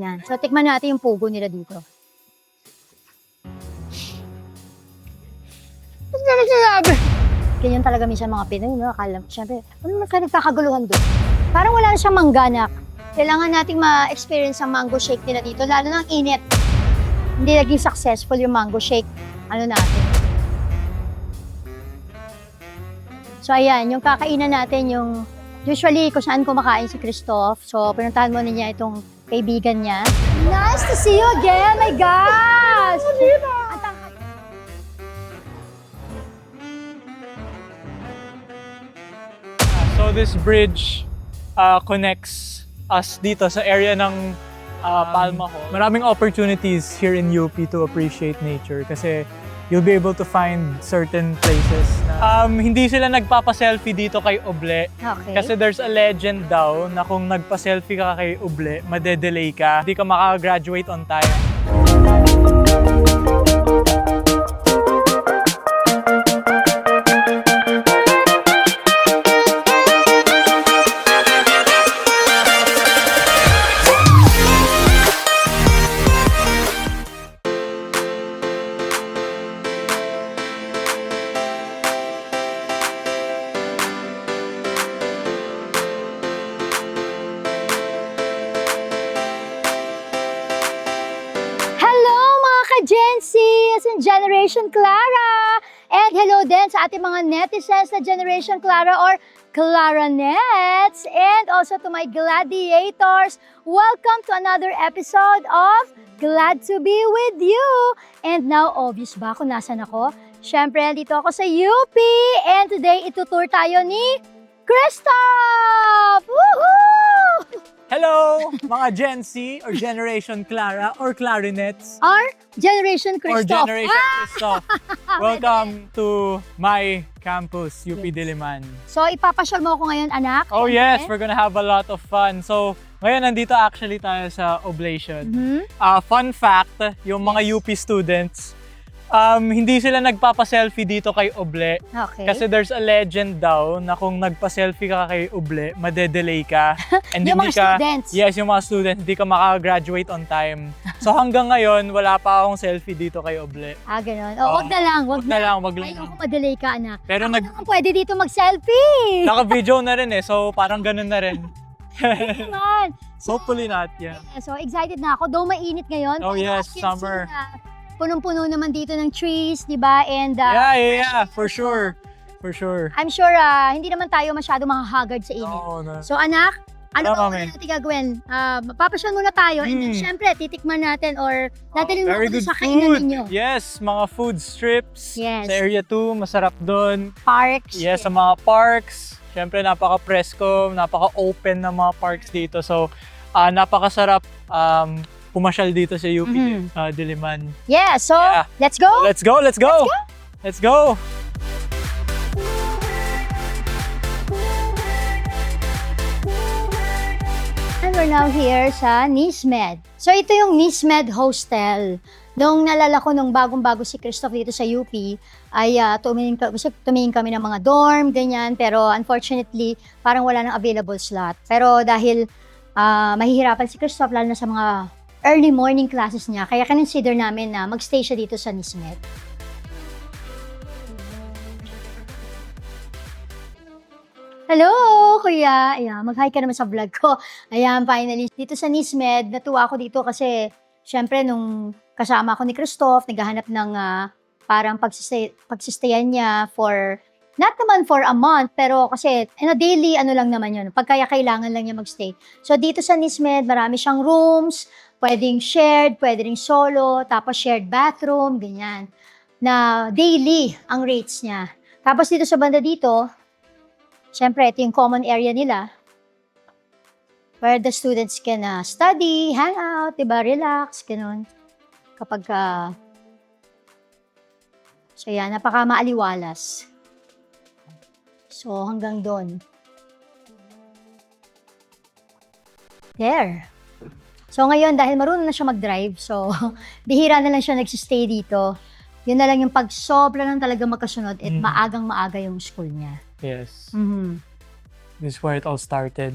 Yan. So, tikman natin yung pugo nila dito. Ano na sinabi? Ganyan talaga minsan mga Pinoy, no? Akala, syempre, ano naman ka nagkakaguluhan doon? Parang wala na siyang mangganak. Kailangan nating ma-experience ang mango shake nila dito, lalo na ang init. Hindi naging successful yung mango shake. Ano natin? So, ayan, yung kakainan natin, yung usually kung saan kumakain si Christoph. So, pinuntahan mo niya itong kaibigan niya. Nice to see you again! My gosh! So this bridge connects us dito sa area ng Palma Hall. Maraming opportunities here in UP to appreciate nature kasi you'll be able to find certain places na hindi sila nagpapa-selfie dito kay Oble. Okay. Kasi there's a legend daw na kung nagpa-selfie ka kay Oble, madedelay ka. Hindi ka makagraduate on time. Gen Z, as in Generation Clara. And hello din sa ating mga netizens na Generation Clara or Claranets. And also to my gladiators, welcome to another episode of Glad to be with you. And now, obvious ba kung nasan ako? Siyempre, dito ako sa UP. And today, itutour tayo ni Christoph! Woohoo! Hello, mga Gen Z or Generation Clara or Clarinets. Or Generation Or Christoph. Generation Christoph. Welcome to my campus, UP Diliman. So, ipapasyal mo ako ngayon, anak. Oh yes, Siyempre. we're gonna have a lot of fun. So, ngayon nandito actually tayo sa Oblation. Fun fact, yung mga UP students, hindi sila nagpapa-selfie dito kay Oble. Okay. Kasi there's a legend daw na kung nagpa-selfie ka kay Oble, madedelay ka. And Yung hindi mga students. Yes, yung mga students, hindi ka makagraduate on time. So hanggang ngayon, wala pa akong selfie dito kay Oble. Ganun. Wag na lang, wag na. Wag lang. Ayoko madelay ka, anak. Pero Ako naman pwede dito mag-selfie. naka-video na rin so parang ganun na rin. Naman. Hopefully not, yeah. So, excited na ako. Though mainit ngayon. Oh pero yes, as you can summer. see na punong-puno naman dito ng trees, di ba? And Yeah, for sure. For sure. I'm sure hindi naman tayo masyado makahagard sa init. Oo, no. So, anak, ano ba Mami. natin gagawin? Papasyal muna tayo and then syempre, titikman natin or natin Very good sa kainan food. ninyo. Yes, mga food strips. Yes. Sa Area 2, masarap doon. Parks. Yes, sa mga parks. Siyempre, napaka-presko, napaka-open na mga parks dito. So, napakasarap pumasyal dito sa UP Diliman. Yeah, so, Yeah. let's go! Let's go! Let's go! Let's go! And we're now here sa NISMED. So ito yung NISMED Hostel. Nung nalala ko nung bagong-bago si Christoph dito sa UP, ay tumingin kami ng mga dorm, ganyan. Pero unfortunately, parang wala nang available slot. Pero dahil mahihirapan si Christoph, lalo na sa mga early morning classes niya, kaya consider namin na magstay siya dito sa NISMED. Hello, kuya. Ayan, mag-hi ka naman sa vlog ko. Ayan, finally. Dito sa NISMED, natuwa ako dito kasi syempre nung kasama ako ni Christoph, naghahanap ng parang pagsistayan niya for, not naman for a month, pero kasi daily ano lang naman yun. Pagkaya kailangan lang niya magstay. So dito sa NISMED, marami siyang rooms, pwedeng shared, pwede ring solo, tapos shared bathroom, ganyan. Na daily ang rates niya. Tapos dito sa banda dito, syempre, ito yung common area nila where the students can study, hang out, diba, relax, ganun. Kapag so yan, napaka-maaliwalas. So, hanggang doon. There. So, ngayon, dahil marunong na siya mag-drive, so, bihira na lang siya nagsistay dito. Yun na lang yung pag sobra lang talaga magkasunod at maagang-maaga yung school niya. Yes. This is where it all started.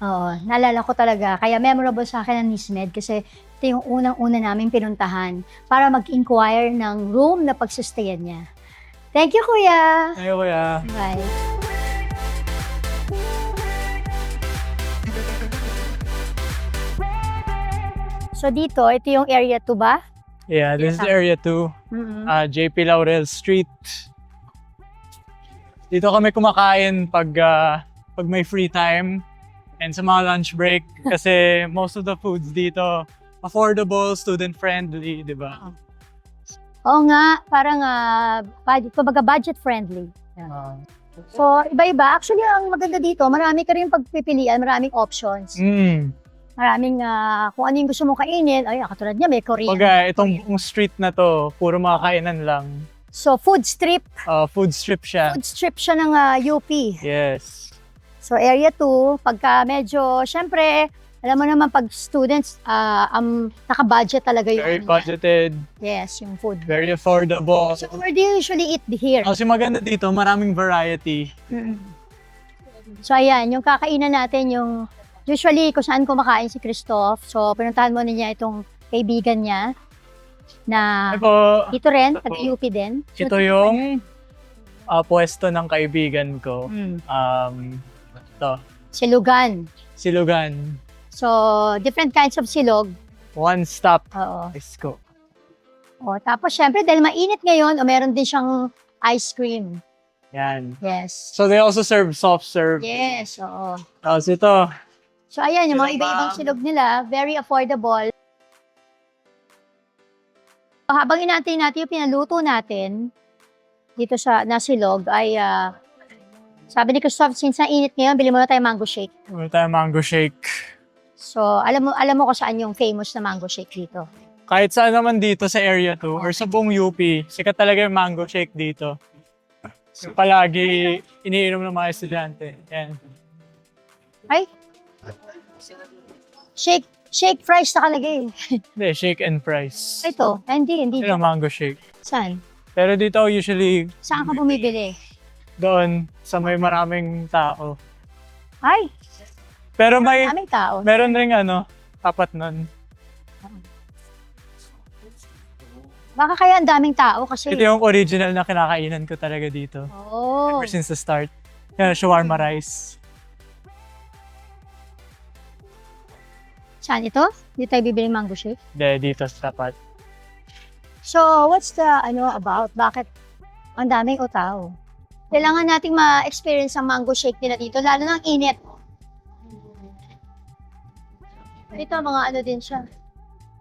Oo, naalala ko talaga. Kaya memorable sa akin ang Nismed kasi ito yung unang-una namin pinuntahan para mag-inquire ng room na pagsustayan niya. Thank you, Kuya! Ay, kuya. Bye! So dito, ito yung area 2 ba? Yeah, this is area 2. Mm-mm. JP Laurel Street. Dito kami kumakain pag may free time and sa mga lunch break kasi most of the foods dito affordable, student-friendly, di ba? Oo nga, parang budget friendly. So, iba-iba. Actually, ang maganda dito, marami ka rin pagpipilian, maraming options. Maraming kung ano yung gusto mong kainin. Ay, katulad niya, may Korean. Itong street na to, puro mga kainan lang. So, food strip. Food strip siya. Food strip siya ng UP. Yes. So, area 2, pagka medyo, syempre, alam mo naman pag students, naka-budget talaga yung Very ano niya. budgeted, Yes, yung food. very affordable. So, where do you usually eat here? Kasi maganda dito, maraming variety. So, ayan, yung kakainan natin, yung usually kung saan kumakain si Christoph. So, pinuntahan mo na niya itong kaibigan niya na Ito, dito rin, Ito po. taga-UP din. ito yung pwesto ng kaibigan ko. Ito, Silugan. Silugan. So, different kinds of silog. One stop. Oo. Let's go. O, tapos, syempre, dahil mainit ngayon, meron din siyang ice cream. Yan. Yes. So they also serve soft serve. Yes, oo. Tapos ito, So, ayan, yung mga Sila iba-ibang ba? silog nila, very affordable. So, habang inaantay natin yung pinaluto natin, dito sa nasilog, ay, sabi ni Christoph, since init ngayon, bili muna tayo mango shake. meron tayong mango shake. So, alam mo kung saan yung famous na mango shake dito. Kahit saan naman dito sa area 2 or sa buong UP, sikat talaga yung mango shake dito. So, palagi iniinom ng mga estudyante. Yan. Ay? Shake fries nakalagay. Hindi, shake and price. Ito, hindi. Yun ang mango shake. Saan? Pero dito usually Saan ka bumibili? doon sa may maraming tao. Ay, Pero aming tao. meron ring tapat nun. Baka kaya ang daming tao kasi. Ito yung original na kinakainan ko talaga dito. Oh. Ever since the start. Yan, shawarma rice. Saan ito? Dito tayo bibili mango shake? Dito sa tapat. So, what's the about? Bakit ang daming tao? Kailangan nating ma-experience ang mango shake nila dito, lalo ng init. Ito, mga din siya.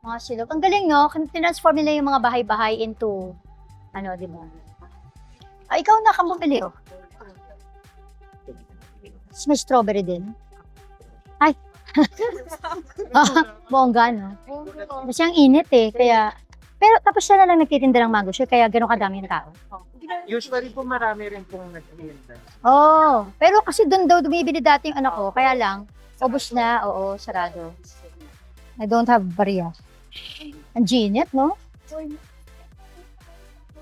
Mga silog. Ang galing, no? Tinransform nila yung mga bahay-bahay into, di ba? Ikaw na ka bumili, oh. May strawberry din. Ay! Bongga, no? Kasi ang init, eh. Kaya, pero tapos siya na lang nagtitinda ng mango shake, kaya gano'n kadami ng tao. Usually po marami rin pong nagtitinda. Oh, pero kasi doon daw bumibili dati yung anak ko, kaya lang, ubos na, oo, sarado. I don't have barya. Ang ginit, no?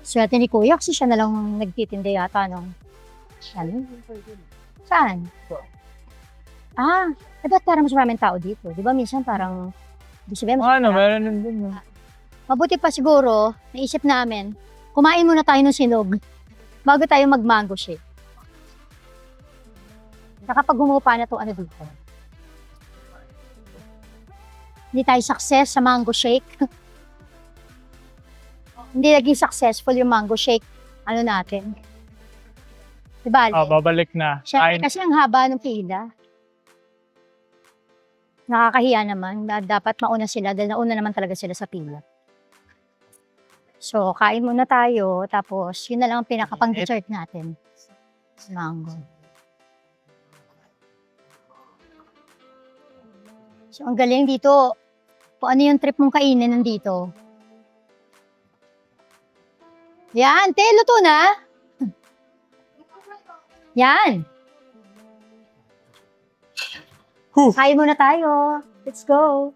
Swerte ni Kuya kasi siya na lang nagtitinda yata nung, saan? Ba't parang mas maraming tao dito? Di ba minsan parang, di sabihin, Meron din. mabuti pa siguro, naisip namin, kumain muna tayo ng sinog bago tayo mag-mango shake. Kapag humupa na itong dito. Hindi tayo success sa mango shake. Hindi naging successful yung mango shake. Natin. Diba? Babalik na. Siyempre, kasi ang haba ng pila. Nakakahiya naman. Dapat mauna sila dahil nauna naman talaga sila sa pila. So, kain muna tayo. Tapos, yun na lang ang pinakapang-dessert natin. Mango. So, ang galing dito. Kung ano yung trip mong kainin nandito. Yan, te, luto na. Yan. Kain muna tayo. Let's go.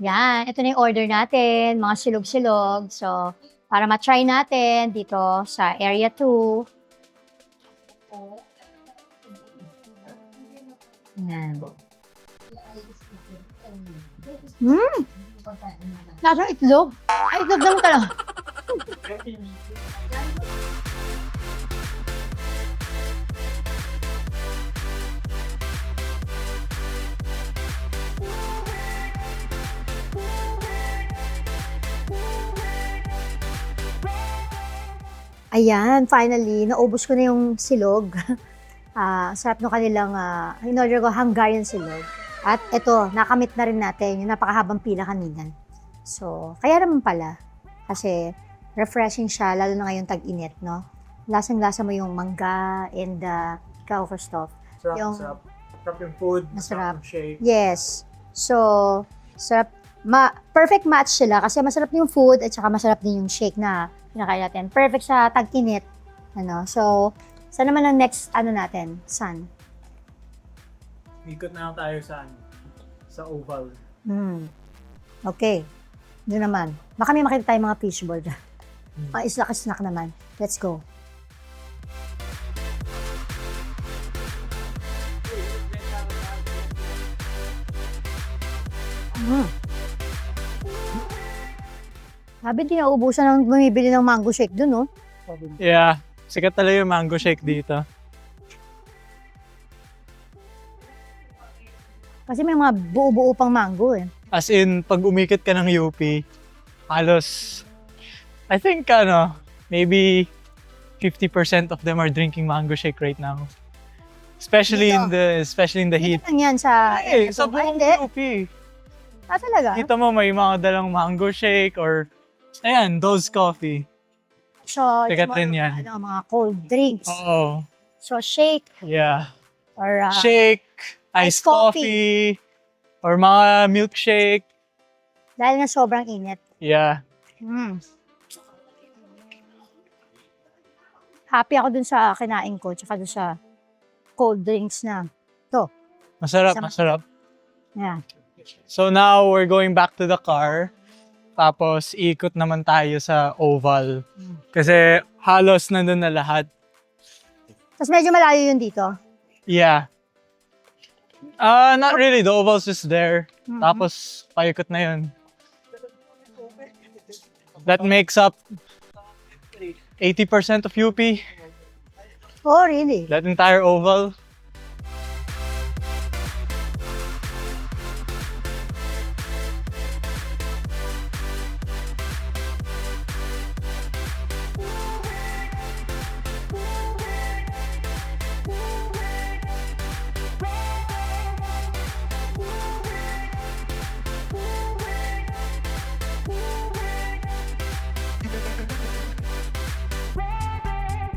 Yan, ito na yung order natin. Mga silog-silog. So, para ma-try natin dito sa Area 2. Ayan. Hmm! Lasang itlog. Ay, itlog naman talaga. Ayan, finally, naubos ko na yung silog. Sarap ng kanilang, in-order ko Hungarian silog. At ito, nakamit na rin natin yung napakahabang pila kanina. So, kaya naman pala. Kasi refreshing siya, lalo na ngayong tag-init, no? Lasang-lasa mo yung mangga and ikaw, Christoph. Sarap, Yung- sarap. Sarap yung food, Masarap. yung shake. Yes. So, sarap. Perfect match sila kasi masarap yung food at saka masarap din yung shake na pinakain natin. Perfect sa tag-init. Ano? So, saan naman ang next, natin? Sun. Ikot na lang tayo sa oval. Okay. Doon naman. Baka may makita tayong mga fishboard. Mga snack naman. Let's go. Sabi, di nauubusan ng bumibili ng mango shake doon, no? Yeah, sikat talaga yung mango shake dito. Kasi may mga buo-buo pang mango, eh. As in, pag umikot ka ng UP, halos, I think, maybe 50% of them are drinking mango shake right now. Especially in the heat. Dito lang yan sa... Ay, sa Ay, buong hindi. UP. Talaga? Kita mo, may mga dalang mango shake or, ayan, Dose Coffee. So, Sikat it's rin more, yan. mga cold drinks. Oo. So, shake Yeah. or... Shake, iced coffee, or mga milkshake. dahil nga sobrang init. Yeah. Happy ako dun sa kinain ko, tsaka dun sa cold drinks na. Masarap, Sama- masarap. Yeah. So now, we're going back to the car. Tapos, ikot naman tayo sa oval. Kasi halos nandun na lahat. Tapos medyo malayo yun dito. Yeah. Not really. The oval's just there. Tapos, paikot na yun. That makes up 80% of UP. Oh, really? That entire oval.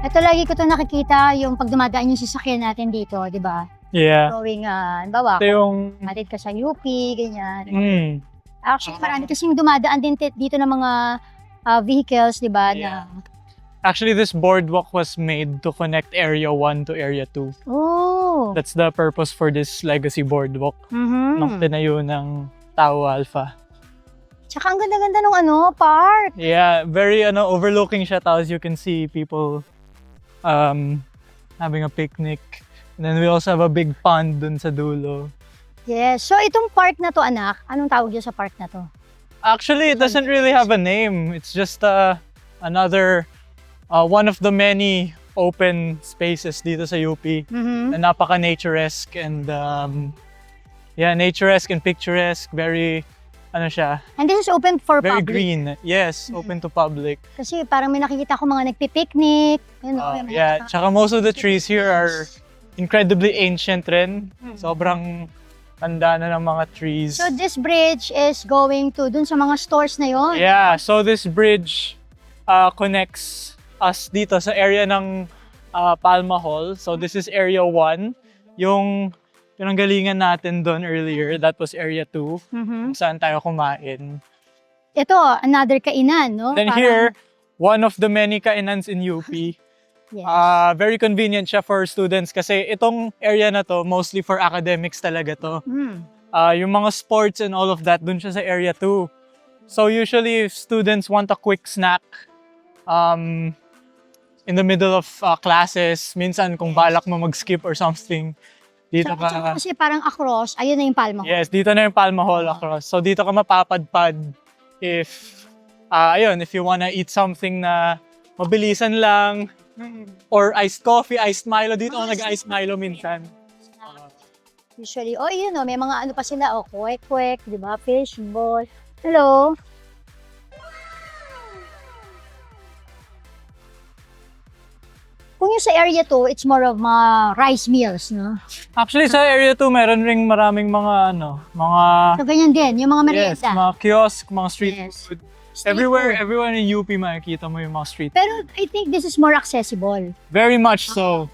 Ito lagi ko to nakikita yung pag dumadaan yung sasakyan natin dito, di ba? Yeah. Going, bawa, Ito yung... matid ka sa UP, ganyan. Actually, marami kasing dumadaan din dito ng mga vehicles, di ba? Yeah. Na, Actually, this boardwalk was made to connect Area 1 to Area 2. oh! That's the purpose for this legacy boardwalk nung tinayo ng Tao Alpha. Tsaka ang ganda-ganda nung park. Yeah, very overlooking siya. Tapos you can see people having a picnic. And then we also have a big pond dun sa dulo. Yes. So, itong park na to, anak, anong tawag yun sa park na to? Actually, it doesn't really have a name. It's just another one of the many open spaces dito sa UP na napaka-naturesque and naturesque and picturesque. Very, siya, And this is open for very public. green. Yes, open to public. Kasi parang may nakikita ko mga nagpipiknik. Yun, yung mga- Yeah, tsaka most of the trees here are incredibly ancient rin. Sobrang tanda na ng mga trees. So, this bridge is going to dun sa mga stores na yon. Yeah, so this bridge connects us dito sa area ng Palma Hall. So this is Area 1. Yung pinanggalingan natin doon earlier, that was Area 2. Kung saan tayo kumain. Ito, another kainan, no? Then Parang- here, one of the many kainans in UP. Yes. Very convenient siya for students kasi itong area na to, mostly for academics talaga to. Yung mga sports and all of that, dun siya sa Area 2. So usually, if students want a quick snack, in the middle of classes, minsan kung balak mo mag-skip or something, Dito Tsaka ka, kasi parang across, ayun na yung Palma Hall. yes, dito na yung Palma Hall across. So dito ka mapapadpad if, if you wanna eat something na mabilisan lang, or iced coffee, iced Milo. Dito ako nag-iced Milo minsan. Usually, yun may mga ano pa sila, kwek-kwek, di ba? Fishball. Hello? Kung yung sa area 2, it's more of mga rice meals, no? Actually, sa area 2, meron ring maraming mga, mga, So, ganyan din, yung mga yes, merienda. mga kiosk, mga street Yes. food. Street Everywhere food. in UP makikita mo yung mga street. Pero I think this is more accessible. Very much so.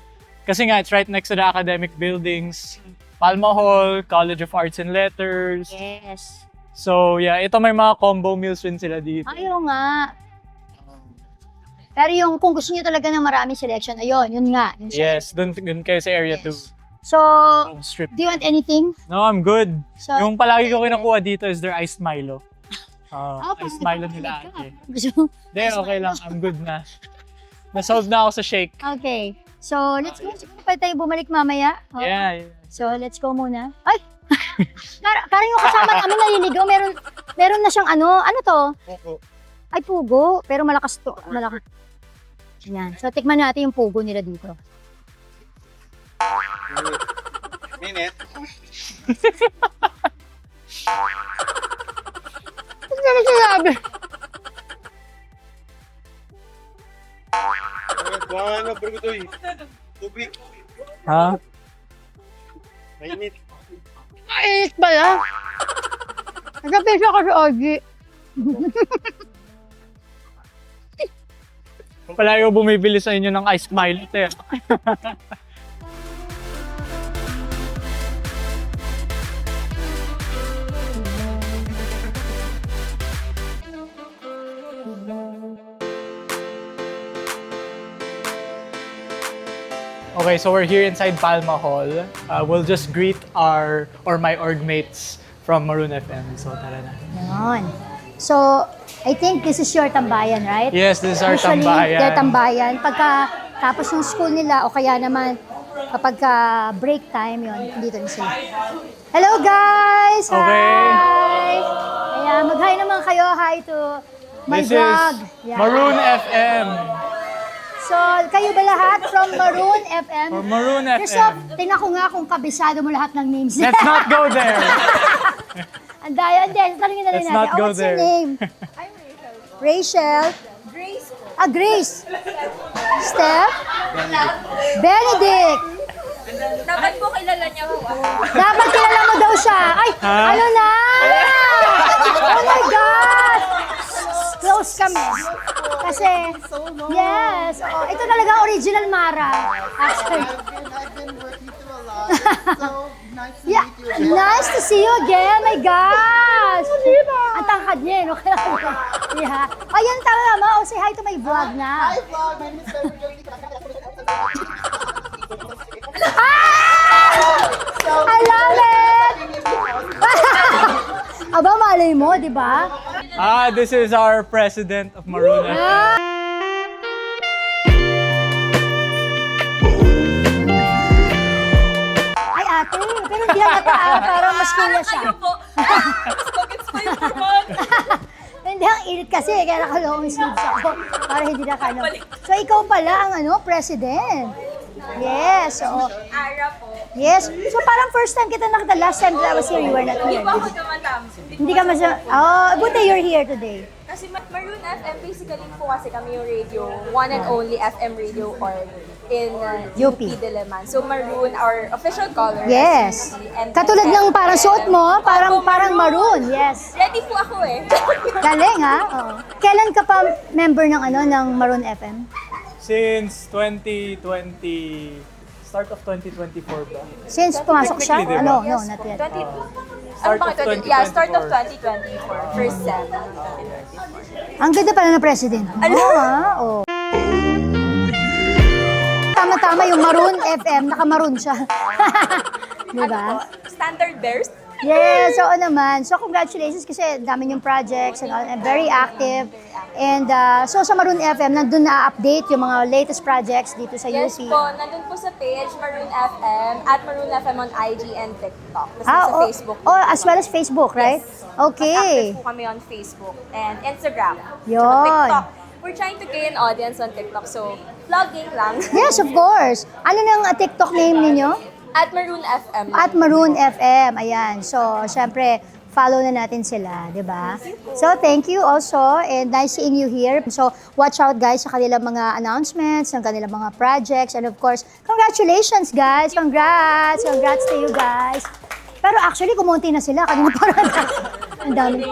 Kasi nga, it's right next to the academic buildings. Palma Hall, College of Arts and Letters. Yes. So, yeah, ito may mga combo meals rin sila dito. Ayaw nga. Pero yung kung gusto niyo talaga ng maraming selection, ayun, yun nga. Yun siya. Yes, dun kayo sa area 2. So, Strip. do you want anything? No, I'm good. So, Yung palagi ko kinukuha dito is their iced Milo. parang Iced Milo nakakilig nila ka. ate. Gusto- Hindi, okay lang. I'm good na. Na-solve na ako sa shake. Okay. So, let's go. Siguro pa tayo bumalik mamaya. Oh. Yeah. So, let's go muna. Ay! Parang yung kasama namin naliligaw. Meron na siyang ano to? Ay, pugo. Pero malakas to. Malakas. Yan. So, tikman natin yung pugo nila dito. Minute. Ano na sinabi? Ano, Brugoy? Tubig. Ha? Mainit. Mainit pala. Nagkapisa ka sa Ogie. Palagi ko bumibili sa inyo ng iced Milo. Te. Okay, so we're here inside Palma Hall. We'll just greet my org mates from Maroon FM. So tara na. Yan. So, I think this is your tambayan, right? Yes, this is our Usually, tambayan. their tambayan. Pagka tapos ng school nila o kaya naman kapag break time yon dito na sila. Hello guys! Okay. Hi! Ayan, mag-hi naman kayo. Hi to my This vlog. is Yan. Maroon FM. So, kayo ba lahat from Maroon FM? Or Maroon Christoph, FM. tingnan ko nga kung kabisado mo lahat ng names. Let's not go there. Ang daya, hindi. Tanungin na rin Let's natin. not go What's your there. name? I'm Rachel. Rachel. Grace. Grace. Steph. Benedict. Dapat po kilala niya po ako. Dapat kilala mo daw siya. Ay, Ha? ano na? Oh my God! Close kami. Kasi, yes. Oh, ito talaga original Mara. Actually. I've been working through a lot. So nice to Yeah, meet you. nice to see you again. My gosh! Ang tangkad niya, no? Yeah. Ayan, tama. Oh, say hi to my vlog na. Hi vlog, my name is Trevor Jolie. I love it! Aba, malay mo, di ba? This is our president of Maroon FM. Ah! Ay, ate, pero hindi halata. Parang mas kuya siya. Kayo po. Mas bagets pa yung naman. Hindi, ang init kasi, kaya naka-long sleeves ako para hindi na kano. So, ikaw pala ang president. Yes, oo. Ara po. Yes. So, parang first time kita nakita. Last time that I was here, you were not Hindi here. pa ako tumatam. Hindi ka buti you're here today. Kasi Maroon FM, basically po kasi kami yung radio, one and only FM radio org in UP. UP Diliman. So Maroon, our official color. Yes. And Katulad ng parang suot mo, parang maroon. Yes. Ready po ako eh. Galing ha? Oo. Kailan ka pa member ng ng Maroon FM? Since 2020, start of 2024 ba? Since pumasok siya? Technically, diba? No, not yet. 20, Start ano ba of ito? Yeah, start of 2024. 2024. First sem. Ang ganda pala ng president. Oo ha? Oo. Tama-tama yung Maroon FM, naka-maroon siya. Diba? Standard bears? Yes, oo naman. So, congratulations kasi dami yung projects and all, and very active. And so, sa Maroon FM, nandun na-update yung mga latest projects dito sa Yes UP. po, nandun po sa page Maroon FM, at Maroon FM on IG and TikTok. Tapos sa Facebook. Oh, as well as Facebook, right? Yes. Okay. Active po kami on Facebook and Instagram. Yun. Tsaka TikTok. We're trying to gain audience on TikTok, so vlogging lang. Yes, of course. Ano nang TikTok name ninyo? At Maroon FM. At Maroon FM. Ayan. So, syempre, follow na natin sila, di ba? So, thank you also and nice seeing you here. So, watch out guys sa kanilang mga announcements, ng kanilang mga projects, and of course, congratulations guys! Congrats! Congrats to you guys! Pero actually, kumunti na sila. Kanina parang ang dami.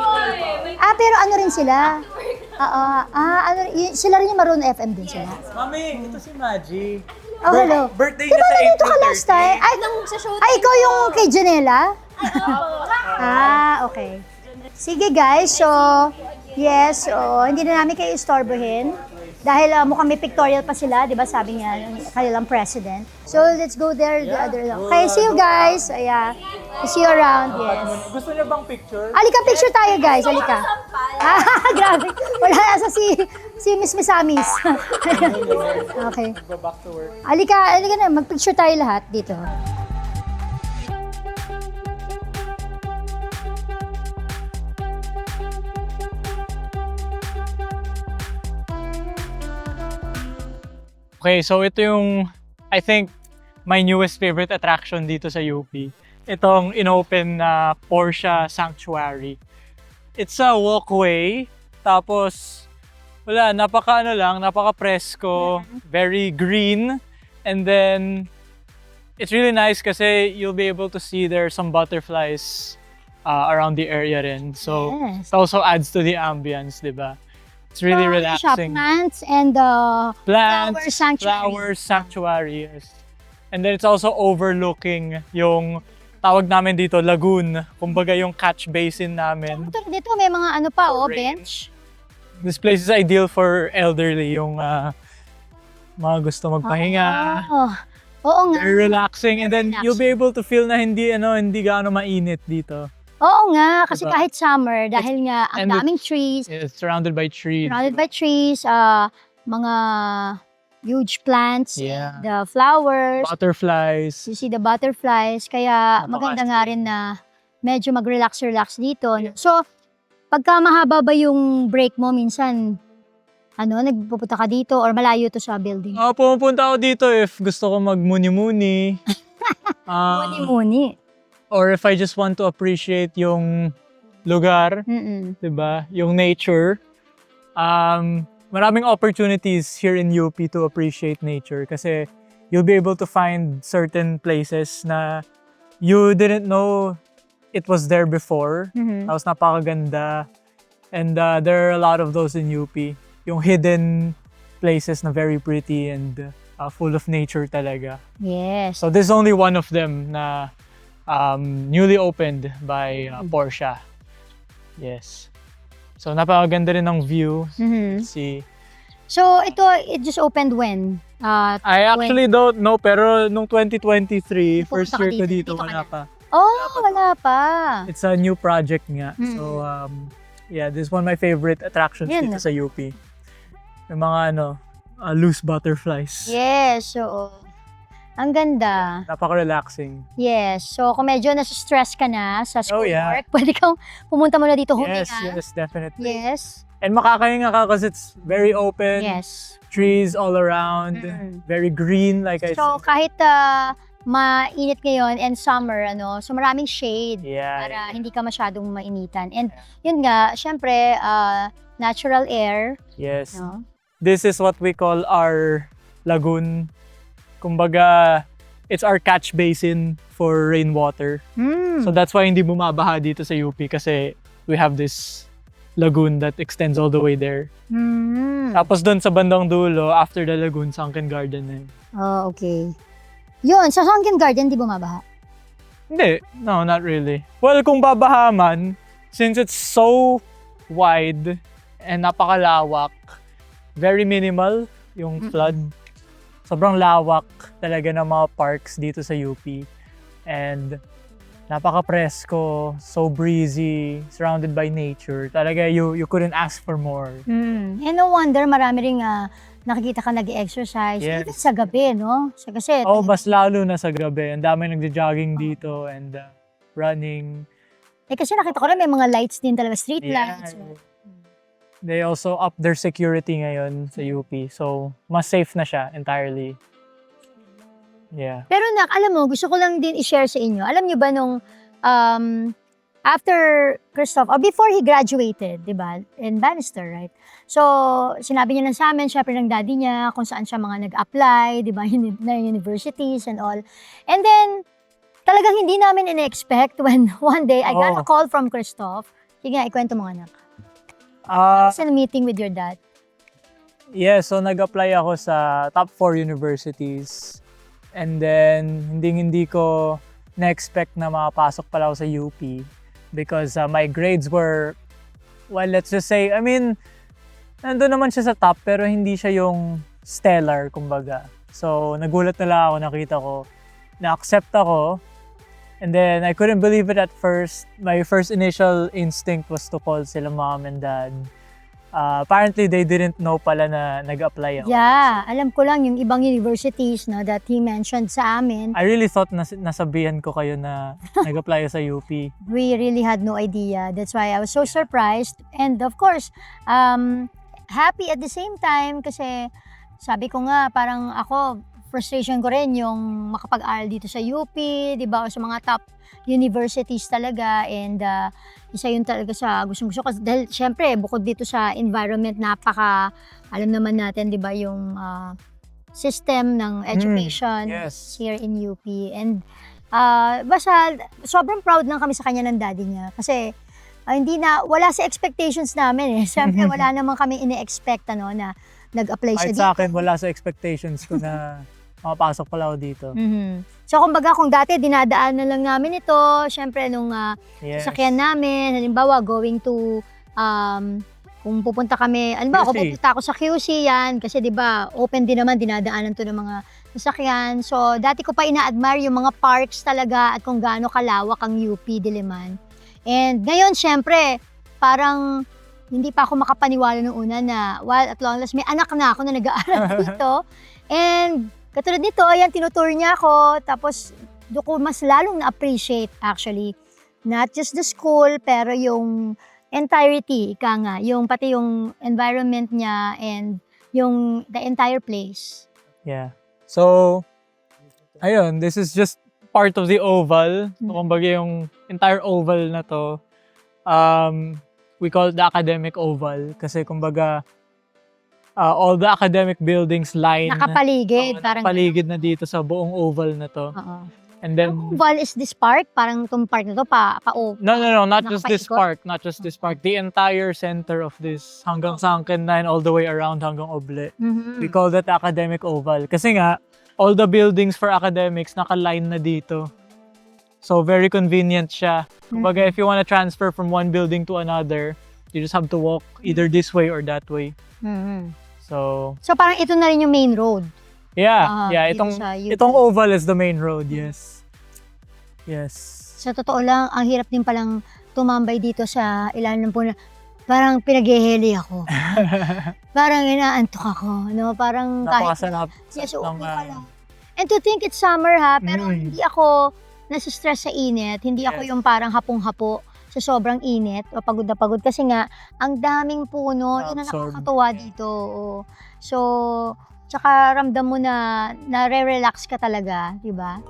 Pero ano rin sila? Sila rin yung Maroon FM din sila. Mami, ito si Maggie. Oh, hello. Birthday Di niya ba sa nandito April ka last time? 30. Ay, ikaw yung kay Janela? Okay. Sige guys, so, yes, so, hindi na namin kayo istorbohin. Dahil mukhang may pictorial pa sila, di ba sabi niya, yung kanilang president. So, let's go there the other way. Okay, see you guys. Yeah. See you around, yes. Gusto niyo bang picture? Halika, picture tayo guys, halika. Grabe. Wala nasa si Miss Misamis. Okay. Go back to work. Halika na, mag-picture tayo lahat dito. Okay, so ito yung, I think, my newest favorite attraction dito sa UP. Itong inopen na Porsche Sanctuary. It's a walkway, tapos wala, napaka presko, very green, and then it's really nice kasi you'll be able to see there some butterflies around the area rin. So Yes. it also adds to the ambience, di ba? It's really Shop relaxing. plants and Plants, flower sanctuary. flowers sanctuary, yes. And then it's also overlooking yung tawag namin dito, lagoon. Kumbaga yung catch basin namin. Dito may mga ano pa, For rain. bench. This place is ideal for elderly, yung mga gusto magpahinga. Oh, oo nga. Very relaxing. And then Relaxing. you'll be able to feel na hindi gaano mainit dito. Oo nga, kasi Diba? kahit summer, dahil nga ang and daming trees, It's surrounded by trees. surrounded by trees, mga huge plants, Yeah. the flowers, Butterflies. you see the butterflies, kaya Napaka- maganda nga rin na medyo mag-relax dito. So, pagka mahaba ba yung break mo, minsan, nagpupunta ka dito or malayo to sa building? Pumupunta ako dito if gusto ko magmuni-muni. Muni-muni. Or if I just want to appreciate yung lugar, Mm-mm. 'di ba? Yung nature. Maraming opportunities here in UP to appreciate nature kasi you'll be able to find certain places na you didn't know it was there before. Mhm. Tapos napakaganda. And there are a lot of those in UP. Yung hidden places na very pretty and full of nature talaga. Yes. So this is only one of them na newly opened by Porsche. Yes. So napakaganda rin ng view. Mhm. See. So, it just opened when? I actually don't know pero nung 2023, Pupunta first ka year ko dito. dito, Dito ka wala na. pa. Wala pa. It's a new project nga. Mm. So yeah, this is one of my favorite attractions Yan. dito sa UP. Yung mga loose butterflies. Yes, oo. Ang ganda. Napaka-relaxing. Yes. So, kung medyo nasa-stress ka na sa Oh, schoolwork, yeah. pwede kang pumunta muna dito huminga. Yes, definitely. Yes. And makakahinga ka kasi it's very open. Yes. Trees all around. Mm. Very green, like I So, said. kahit mainit ngayon and summer, so maraming shade Yeah. para hindi ka masyadong mainitan. And yun nga, syempre, natural air. Yes. No? This is what we call our lagoon. Kumbaga, it's our catch basin for rainwater. Mm. So that's why hindi bumabaha dito sa UP kasi we have this lagoon that extends all the way there. Mm. Tapos doon sa bandang dulo, after the lagoon, sunken garden na yun. Oh, okay. Yun, sa Sunken Garden, di bumabaha? Hindi. No, not really. Well, kung babaha man, since it's so wide and napakalawak, very minimal yung flood. Sobrang lawak talaga ng mga parks dito sa UP. And Napaka-presko, so breezy, surrounded by nature. Talaga, you couldn't ask for more. And no wonder, marami ring nakikita ka nag-exercise. Yes. Even sa gabi, no? Kasi Oh, mas lalo na sa gabi. Ang dami nagja-jogging dito and running. kasi nakita ko na may mga lights din talaga, street Yeah. lights. They also up their security ngayon sa UP. So, mas safe na siya entirely. Yeah. Pero alam mo, gusto ko lang din i-share sa inyo. Alam niyo ba nung after Christoph, or before he graduated, di ba, in Bannister, right? So, sinabi niya lang sa amin, syempre ng daddy niya, kung saan siya mga nag-apply, di ba, na universities and all. And then, talagang hindi namin in-expect when one day I got a call from Christoph. Sige nga, ikwento mo anak. Sa meeting with your dad. Yeah, so nag-apply ako sa top 4 universities. And then, hindi ko na-expect na makapasok pala ako sa UP because my grades were, well, let's just say, I mean, nandun naman siya sa top pero hindi siya yung stellar, kumbaga. So, nagulat na lang ako, nakita ko, na-accept ako. And then, I couldn't believe it at first. My first initial instinct was to call sila mom and dad. Apparently, they didn't know pala na nag-apply ako. Yeah, alam ko lang yung ibang universities no, that he mentioned sa amin. I really thought nasabihan ko kayo na nag-apply sa UP. We really had no idea. That's why I was so surprised. And of course, happy at the same time kasi sabi ko nga parang ako, frustration ko rin yung makapag-aral dito sa UP, di ba? O sa mga top universities talaga. And isa yun talaga sa gustong-gusto ko. Dahil syempre, bukod dito sa environment, alam naman natin, di ba, yung system ng education yes. here in UP. And basta, sobrang proud lang kami sa kanya ng daddy niya. Kasi wala sa expectations namin eh. Syempre, wala naman kami ine-expect na nag-apply siya Kahit dito. sa akin, wala sa expectations ko na makapasok pala ako dito. So, kumbaga, kung dati dinadaan na lang namin ito, syempre, nung Yes. sasakyan namin, halimbawa, going to, kung pupunta kami, halimbawa, kung QC. pupunta ako sa QC yan, kasi di ba open din naman, dinadaanan to ng mga sasakyan. So, dati ko pa ina-admire yung mga parks talaga at kung gaano kalawak ang UP Diliman. And ngayon, syempre, parang hindi pa ako makapaniwala nung una na, well, at long last, may anak na ako na nag-aaral dito. And katulad nito, ayan, tinutour niya ako. Tapos, doon ko mas lalong na-appreciate actually. Not just the school, pero yung entirety, ika nga. Yung pati yung environment niya and yung the entire place. Yeah. So, ayun, this is just part of the oval. So, kumbaga yung entire oval na to, we call it the academic oval. Kasi kumbaga, all the academic buildings line. Nakapaligid. Parang Nakapaligid na dito sa buong oval na to. Oo. And then, Ang oval is this park? Parang itong park na to, no, not just this Nakapaikot? park, not just this park. The entire center of this, hanggang Sunken Line, all the way around hanggang Oble. Mhm. We call that academic oval. Kasi nga, all the buildings for academics naka-line na dito. So, very convenient siya. Kumbaga, if you want to transfer from one building to another, you just have to walk either this way or that way. Mhm. So, So parang ito na rin yung main road. yeah, dito itong sa UP. itong oval is the main road, yes. Yes. Sa totoo lang, ang hirap din palang tumambay dito sa ilalim ng puno. Parang pinaghihili ako. Parang inaantok ako, no? Parang kahit Napakasarap yes, ng, okay pala. And to think it's summer ha, pero hindi ako nasistress sa init. Hindi ako Yes. yung parang hapong-hapo sa sobrang init o pagod na pagod. Kasi nga, ang daming puno. Yun ang Absorb. nakakatuwa dito. Oo. So, tsaka ramdam mo na nare-relax ka talaga, di ba?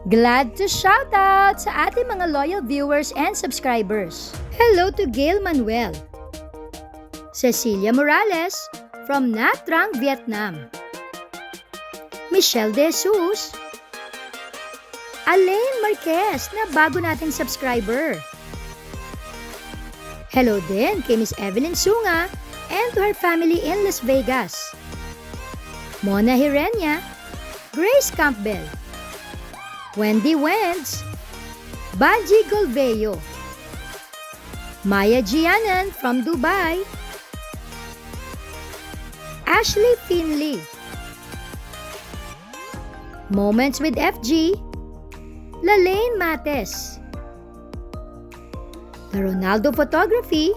Glad to shout out sa ating mga loyal viewers and subscribers. Hello to Gail Manuel, Cecilia Morales from Nha Trang, Vietnam, Michelle De Jesus, Alain Marquez na bago nating subscriber. Hello din kay Miss Evelyn Sunga and to her family in Las Vegas. Mona Hirenya, Grace Campbell, Wendy Wentz, Banji Golveo, Maya Gianan from Dubai, Ashley Finley, Moments with FG, Lalaine Mates, The Ronaldo Photography,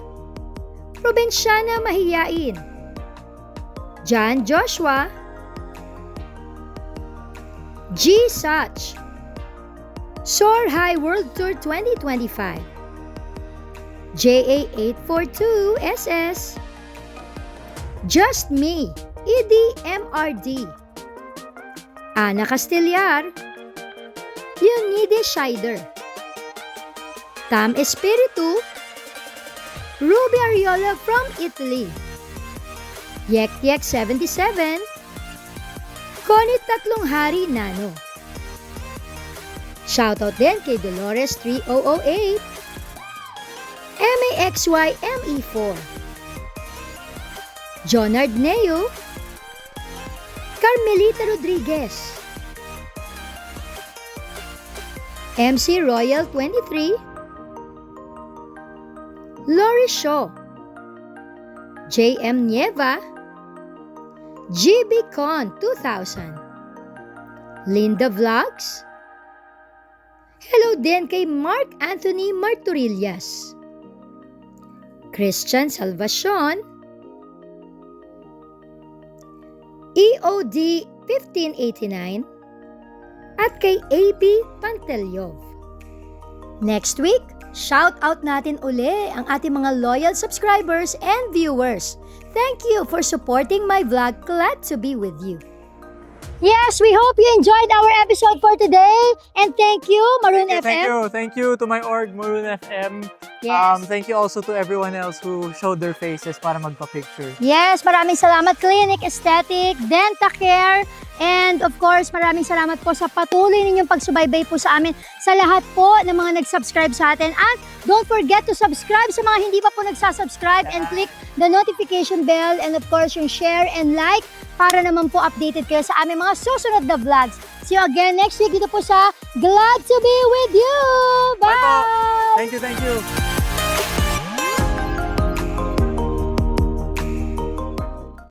Probensyana Mahiyain, John Joshua, G. Such, Soar High World Tour 2025, JA842SS, Just Me, EDMRD, Ana Castillar, Leonide Scheider, Tam Espiritu, Ruby Ariola from Italy, Yek Yek 77, Connie Tatlong Hari Nano. Shoutout din kay Dolores 3008, MAXY ME4, Jonard Neo, Carmelita Rodriguez, MC Royal 23, Lori Shaw, JM Nieva, GB Con 2000, Linda Vlogs. Hello din kay Mark Anthony Marturillas, Christian Salvacion, EOD 1589, at kay AP Pantelyov. Next week, shout out natin uli ang ating mga loyal subscribers and viewers. Thank you for supporting my vlog. Glad to be with you. Yes, we hope you enjoyed our episode for today. And thank you, Maroon FM. Thank you to my org, Maroon FM. Yes. Thank you also to everyone else who showed their faces para magpa-picture. Yes, maraming salamat Clinic Aesthetic, Dentacare, and of course, maraming salamat po sa patuloy ninyong pagsubaybay po sa amin sa lahat po ng mga nag-subscribe sa atin. And don't forget to subscribe sa mga hindi pa po nagsasubscribe and click the notification bell and of course yung share and like para naman po updated kayo sa aming mga susunod na vlogs. See you again next week dito po sa Glad to be with you! Bye! Thank you.